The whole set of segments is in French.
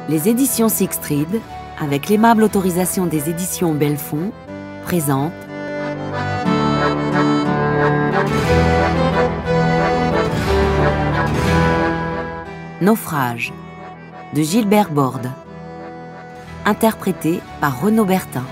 Les éditions Sixtrid, avec l'aimable autorisation des éditions Belfond, présentent Naufrage de Gilbert Borde, interprété par Renaud Bertin.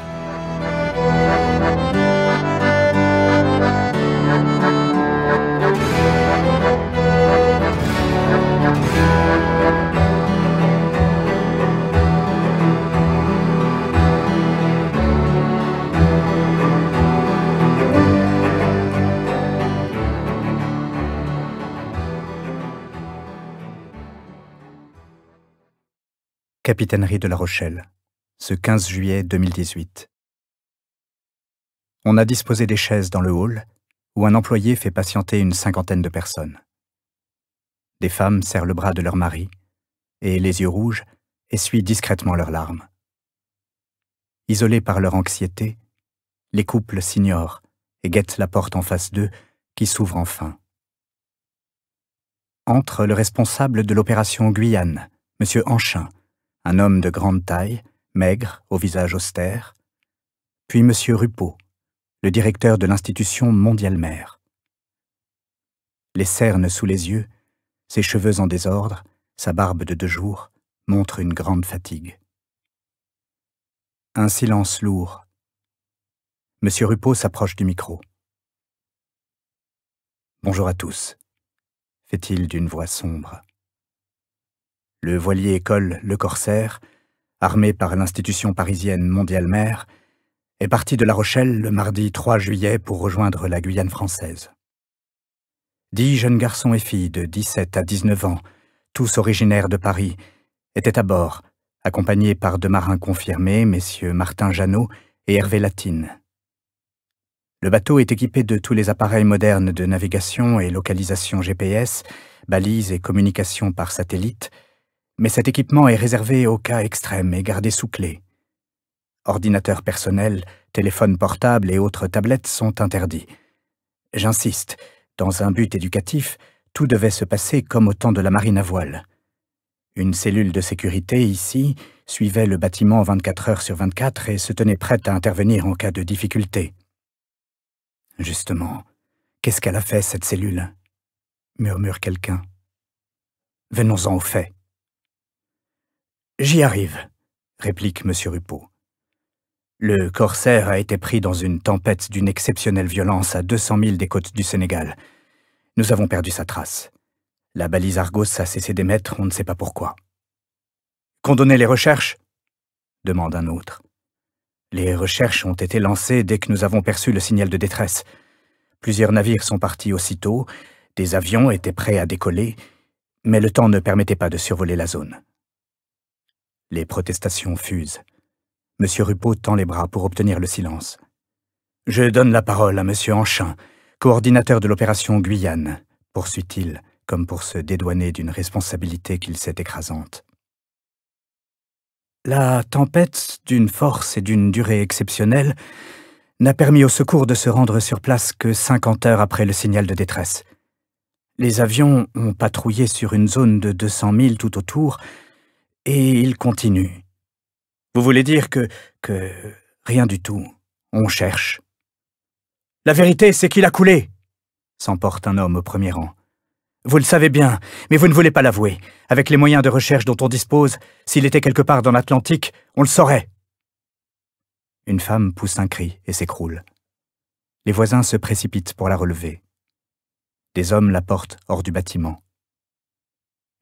Capitainerie de La Rochelle, ce 15 juillet 2018. On a disposé des chaises dans le hall, où un employé fait patienter une cinquantaine de personnes. Des femmes serrent le bras de leur mari, et, les yeux rouges, essuient discrètement leurs larmes. Isolés par leur anxiété, les couples s'ignorent et guettent la porte en face d'eux, qui s'ouvre enfin. Entre le responsable de l'opération Guyane, M. Anchin, un homme de grande taille, maigre, au visage austère, puis M. Rupeau, le directeur de l'institution Mondial-Mer. Les cernes sous les yeux, ses cheveux en désordre, sa barbe de 2 jours, montrent une grande fatigue. Un silence lourd. M. Rupeau s'approche du micro. « Bonjour à tous », fait-il d'une voix sombre. Le voilier colle Le Corsaire, armé par l'institution parisienne Mondial-Mer, est parti de La Rochelle le mardi 3 juillet pour rejoindre la Guyane française. 10 jeunes garçons et filles de 17 à 19 ans, tous originaires de Paris, étaient à bord, accompagnés par 2 marins confirmés, messieurs Martin Jeannot et Hervé Latine. Le bateau est équipé de tous les appareils modernes de navigation et localisation GPS, balises et communication par satellite, mais cet équipement est réservé aux cas extrêmes et gardé sous clé. Ordinateurs personnels, téléphones portables et autres tablettes sont interdits. J'insiste, dans un but éducatif, tout devait se passer comme au temps de la marine à voile. Une cellule de sécurité, ici, suivait le bâtiment 24 heures sur 24 et se tenait prête à intervenir en cas de difficulté. Justement, qu'est-ce qu'elle a fait, cette cellule ? Murmure quelqu'un. Venons-en aux faits. J'y arrive, réplique M. Rupeau. Le Corsaire a été pris dans une tempête d'une exceptionnelle violence à 200 milles des côtes du Sénégal. Nous avons perdu sa trace. La balise Argos a cessé d'émettre, on ne sait pas pourquoi. Condamner les recherches ? Demande un autre. Les recherches ont été lancées dès que nous avons perçu le signal de détresse. Plusieurs navires sont partis aussitôt, des avions étaient prêts à décoller, mais le temps ne permettait pas de survoler la zone. Les protestations fusent. M. Rupeau tend les bras pour obtenir le silence. Je donne la parole à M. Anchin, coordinateur de l'opération Guyane, poursuit-il, comme pour se dédouaner d'une responsabilité qu'il sait écrasante. La tempête, d'une force et d'une durée exceptionnelles, n'a permis au secours de se rendre sur place que 50 heures après le signal de détresse. Les avions ont patrouillé sur une zone de 200 milles tout autour, et ils continuent. Vous voulez dire que rien du tout. On cherche. La vérité, c'est qu'il a coulé, s'emporte un homme au premier rang. Vous le savez bien, mais vous ne voulez pas l'avouer. Avec les moyens de recherche dont on dispose, s'il était quelque part dans l'Atlantique, on le saurait. Une femme pousse un cri et s'écroule. Les voisins se précipitent pour la relever. Des hommes la portent hors du bâtiment.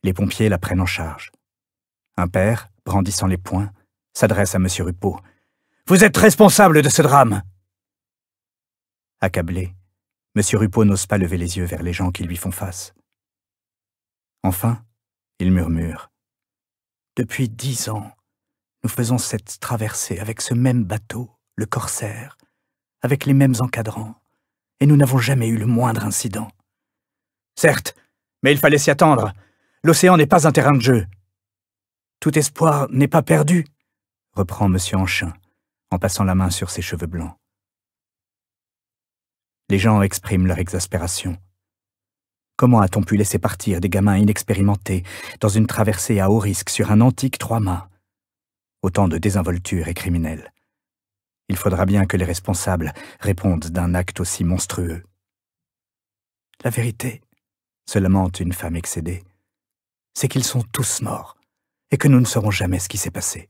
Les pompiers la prennent en charge. Un père, brandissant les poings, s'adresse à M. Rupeau. « Vous êtes responsable de ce drame !» Accablé, M. Rupeau n'ose pas lever les yeux vers les gens qui lui font face. Enfin, il murmure. « Depuis 10 ans, nous faisons cette traversée avec ce même bateau, le Corsaire, avec les mêmes encadrants, et nous n'avons jamais eu le moindre incident. » Certes, mais il fallait s'y attendre. L'océan n'est pas un terrain de jeu. Tout espoir n'est pas perdu, reprend M. Anchin, en passant la main sur ses cheveux blancs. Les gens expriment leur exaspération. Comment a-t-on pu laisser partir des gamins inexpérimentés dans une traversée à haut risque sur un antique 3 mâts? Autant de désinvolture et criminels. Il faudra bien que les responsables répondent d'un acte aussi monstrueux. La vérité, se lamente une femme excédée, c'est qu'ils sont tous morts et que nous ne saurons jamais ce qui s'est passé.